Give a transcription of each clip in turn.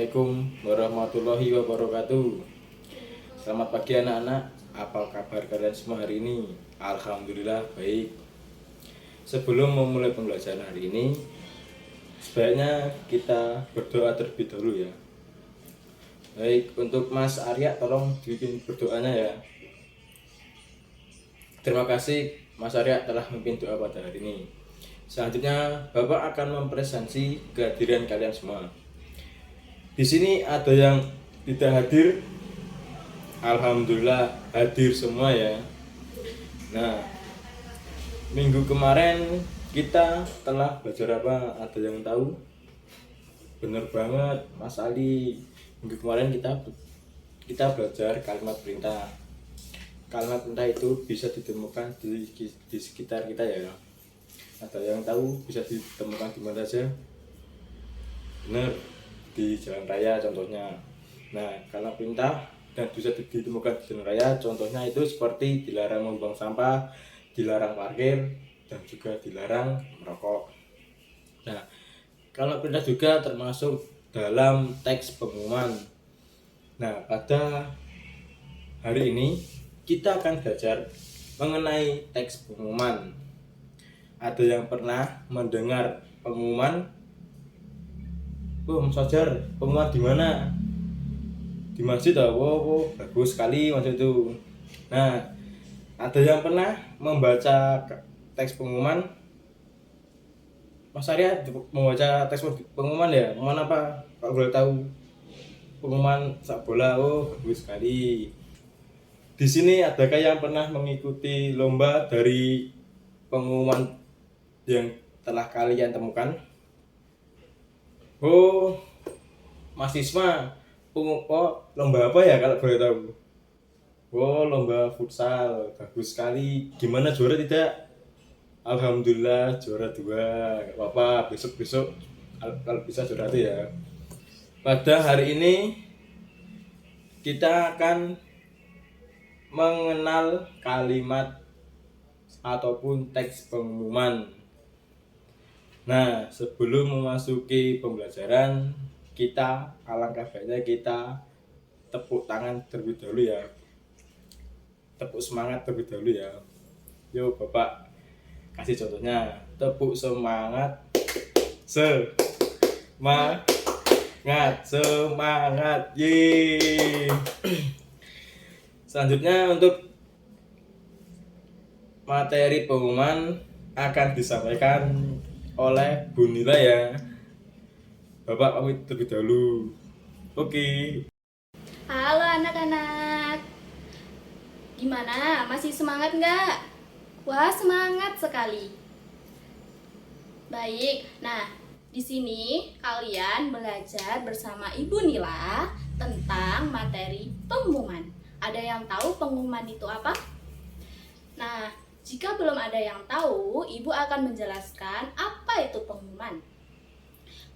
Assalamualaikum warahmatullahi wabarakatuh. Selamat pagi anak-anak. Apa kabar kalian semua hari ini? Alhamdulillah baik. Sebelum memulai pembelajaran hari ini, sebaiknya kita berdoa terlebih dahulu ya. Baik, untuk Mas Arya tolong bikin berdoanya ya. Terima kasih Mas Arya telah memimpin doa pada hari ini. Selanjutnya Bapak akan mempresentasi kehadiran kalian semua. Di sini ada yang tidak hadir, alhamdulillah hadir semua ya. Nah, minggu kemarin kita telah belajar apa? Ada yang tahu? Bener banget, Mas Ali. Minggu kemarin kita belajar kalimat perintah. Kalimat perintah itu bisa ditemukan di sekitar kita ya. Ada yang tahu bisa ditemukan di mana saja? Bener, di jalan raya contohnya. Nah, kalau perintah dan bisa ditemukan di jalan raya contohnya itu seperti dilarang membuang sampah, dilarang parkir, dan juga dilarang merokok. Nah, kalau perintah juga termasuk dalam teks pengumuman. Nah, pada hari ini kita akan belajar mengenai teks pengumuman. Ada yang pernah mendengar pengumuman? Mas Fajar, pengumuman di mana? Di masjid. Oh, bagus sekali masjid itu. Nah, ada yang pernah membaca teks pengumuman? Mas Arya membaca teks pengumuman ya? Pengumuman apa? Kalau boleh tahu. Pengumuman sepak bola. Oh, bagus sekali. Di sini adakah yang pernah mengikuti lomba dari pengumuman yang telah kalian temukan? Oh, Mas Isma, lomba apa ya kalau boleh tahu? Oh, lomba futsal, bagus sekali. Gimana, juara tidak? Alhamdulillah juara 2. Gak apa-apa, besok kalau bisa juara 1 ya. Pada hari ini kita akan mengenal kalimat ataupun teks pengumuman. Nah, sebelum memasuki pembelajaran, alangkah baiknya kita tepuk tangan terlebih dahulu ya. Tepuk semangat terlebih dahulu ya. Yuk Bapak kasih contohnya. Tepuk semangat. Semangat. Yeay. Selanjutnya untuk materi pengumuman akan disampaikan oleh Bu Nila ya. Bapak pamit terlebih dahulu. Oke. Halo anak-anak, gimana? Masih semangat nggak? Wah, semangat sekali. Baik, nah di sini kalian belajar bersama Ibu Nila tentang materi pengumuman. Ada yang tahu pengumuman itu apa? Nah, jika belum ada yang tahu, Ibu akan menjelaskan apa itu pengumuman.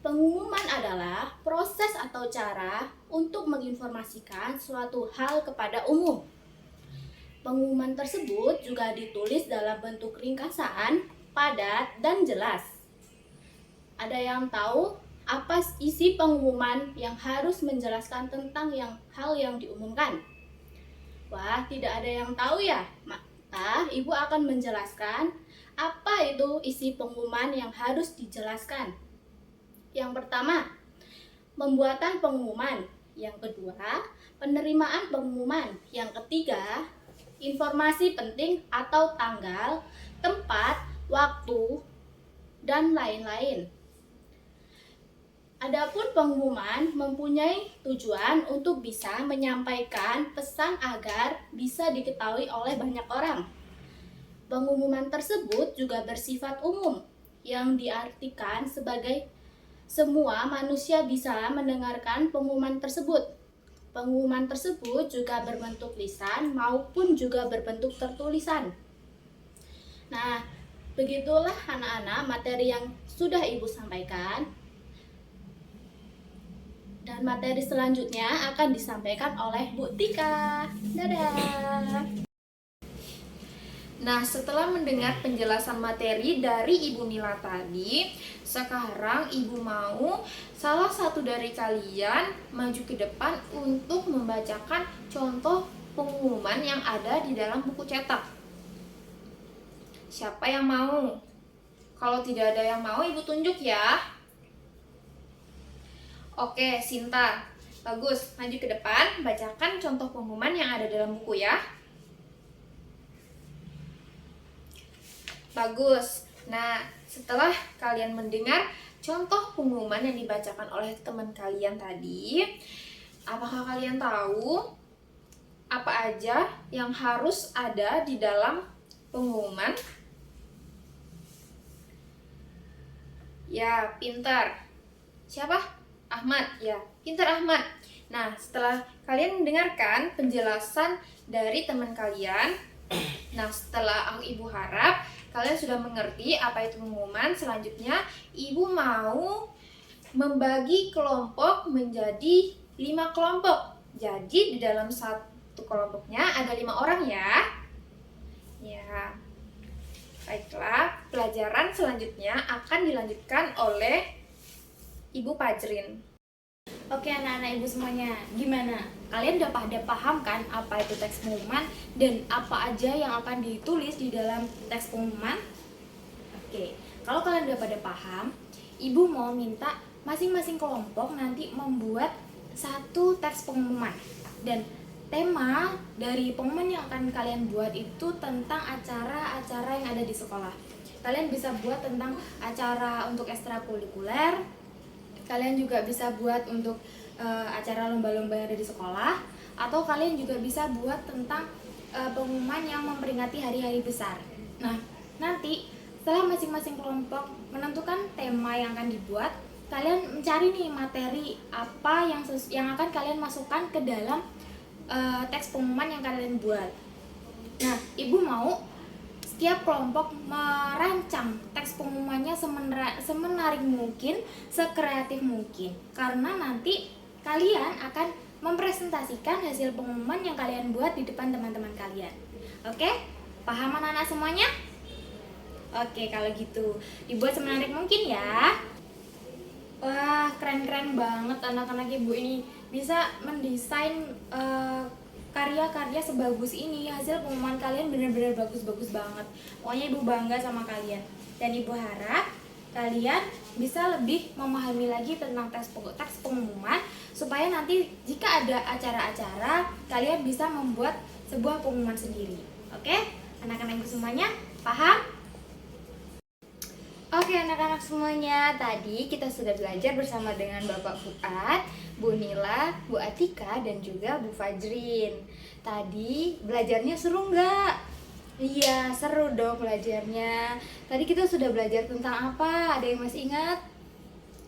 Pengumuman adalah proses atau cara untuk menginformasikan suatu hal kepada umum. Pengumuman tersebut juga ditulis dalam bentuk ringkasan, padat, dan jelas. Ada yang tahu apa isi pengumuman yang harus menjelaskan tentang hal yang diumumkan? Wah, tidak ada yang tahu ya? Maka Ibu akan menjelaskan apa itu isi pengumuman yang harus dijelaskan. Yang pertama, pembuatan pengumuman. Yang kedua, penerimaan pengumuman. Yang ketiga, informasi penting atau tanggal, tempat, waktu, dan lain-lain. Adapun pengumuman mempunyai tujuan untuk bisa menyampaikan pesan agar bisa diketahui oleh banyak orang. Pengumuman tersebut juga bersifat umum, yang diartikan sebagai semua manusia bisa mendengarkan pengumuman tersebut. Pengumuman tersebut juga berbentuk lisan maupun juga berbentuk tertulisan. Nah, begitulah anak-anak materi yang sudah Ibu sampaikan. Dan materi selanjutnya akan disampaikan oleh Bu Tika. Dadah! Nah, setelah mendengar penjelasan materi dari Ibu Nila tadi, sekarang Ibu mau salah satu dari kalian maju ke depan untuk membacakan contoh pengumuman yang ada di dalam buku cetak. Siapa yang mau? Kalau tidak ada yang mau, Ibu tunjuk ya. Oke, Sinta. Bagus, maju ke depan, bacakan contoh pengumuman yang ada dalam buku ya. Bagus. Nah, setelah kalian mendengar contoh pengumuman yang dibacakan oleh teman kalian tadi, apakah kalian tahu apa aja yang harus ada di dalam pengumuman? Ya, pintar. Siapa? Ahmad. Ya, pintar Ahmad. Nah, setelah kalian mendengarkan penjelasan dari teman kalian, nah setelah Ibu harap kalian sudah mengerti apa itu pengumuman. Selanjutnya Ibu mau membagi kelompok menjadi 5 kelompok. Jadi di dalam satu kelompoknya ada 5 orang ya. Ya. Baiklah, pelajaran selanjutnya akan dilanjutkan oleh Ibu Pajrin. Oke anak-anak ibu semuanya, gimana? Kalian udah pada paham kan apa itu teks pengumuman dan apa aja yang akan ditulis di dalam teks pengumuman? Oke, kalau kalian udah pada paham, ibu mau minta masing-masing kelompok nanti membuat satu teks pengumuman. Dan tema dari pengumuman yang akan kalian buat itu tentang acara-acara yang ada di sekolah. Kalian bisa buat tentang acara untuk ekstrakurikuler, kalian juga bisa buat untuk acara lomba-lomba yang ada di sekolah, atau kalian juga bisa buat tentang pengumuman yang memperingati hari-hari besar. Nah, nanti setelah masing-masing kelompok menentukan tema yang akan dibuat, kalian mencari nih materi apa yang akan kalian masukkan ke dalam teks pengumuman yang kalian buat. Nah, ibu mau setiap kelompok merancang teks pengumumannya semenarik mungkin, sekreatif mungkin. Karena nanti kalian akan mempresentasikan hasil pengumuman yang kalian buat di depan teman-teman kalian. Oke? Paham anak-anak semuanya? Oke, kalau gitu dibuat semenarik mungkin ya. Wah, keren-keren banget anak-anak ibu ini bisa mendesain karya-karya sebagus ini. Hasil pengumuman kalian benar-benar bagus-bagus banget. Pokoknya ibu bangga sama kalian. Dan ibu harap kalian bisa lebih memahami lagi tentang teks pengumuman supaya nanti jika ada acara-acara kalian bisa membuat sebuah pengumuman sendiri. Oke? Anak-anak ibu semuanya paham? Oke anak-anak semuanya, tadi kita sudah belajar bersama dengan Bapak Fuad, Bu Nila, Bu Atika, dan juga Bu Fajrin. Tadi belajarnya seru nggak? Iya, seru dong belajarnya. Tadi kita sudah belajar tentang apa? Ada yang masih ingat?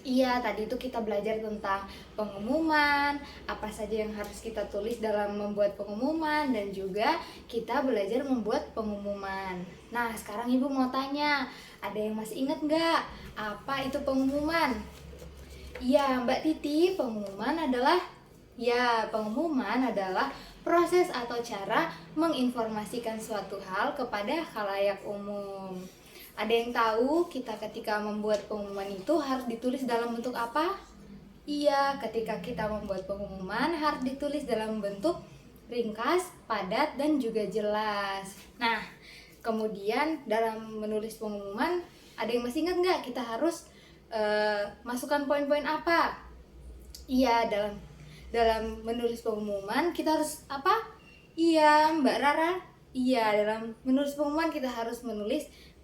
Iya, tadi itu kita belajar tentang pengumuman, apa saja yang harus kita tulis dalam membuat pengumuman, dan juga kita belajar membuat pengumuman. Nah, sekarang ibu mau tanya, ada yang masih ingat nggak apa itu pengumuman? Iya, Mbak Titi, pengumuman adalah proses atau cara menginformasikan suatu hal kepada khalayak umum. Ada yang tahu kita ketika membuat pengumuman itu harus ditulis dalam bentuk apa? Iya, ketika kita membuat pengumuman harus ditulis dalam bentuk ringkas, padat, dan juga jelas. Nah, kemudian dalam menulis pengumuman, ada yang masih ingat nggak kita harus masukkan poin-poin apa? Iya, dalam menulis pengumuman kita harus apa? Iya, Mbak Rara. Iya, dalam menulis pengumuman kita harus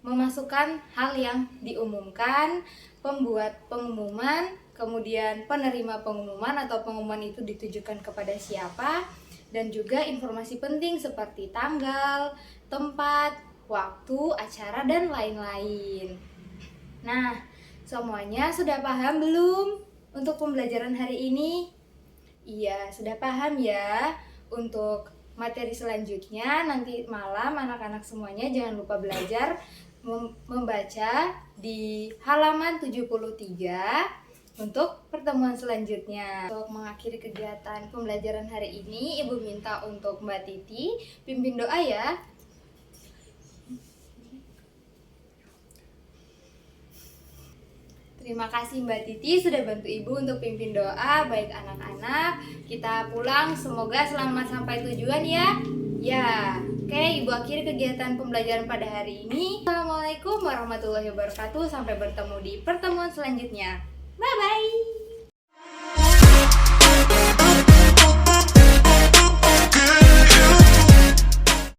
memasukkan hal yang diumumkan, pembuat pengumuman, kemudian penerima pengumuman atau pengumuman itu ditujukan kepada siapa, dan juga informasi penting seperti tanggal, tempat, waktu, acara, dan lain-lain. Nah, semuanya sudah paham belum untuk pembelajaran hari ini? Iya, sudah paham ya. Untuk materi selanjutnya nanti malam anak-anak semuanya jangan lupa belajar membaca di halaman 73 untuk pertemuan selanjutnya. Untuk mengakhiri kegiatan pembelajaran hari ini, Ibu minta untuk Mbak Titi pimpin doa ya. Terima kasih Mbak Titi sudah bantu Ibu untuk pimpin doa baik anak-anak. Kita pulang semoga selamat sampai tujuan ya. Ya, oke Ibu akhiri kegiatan pembelajaran pada hari ini. Assalamualaikum warahmatullahi wabarakatuh. Sampai bertemu di pertemuan selanjutnya. Bye-bye.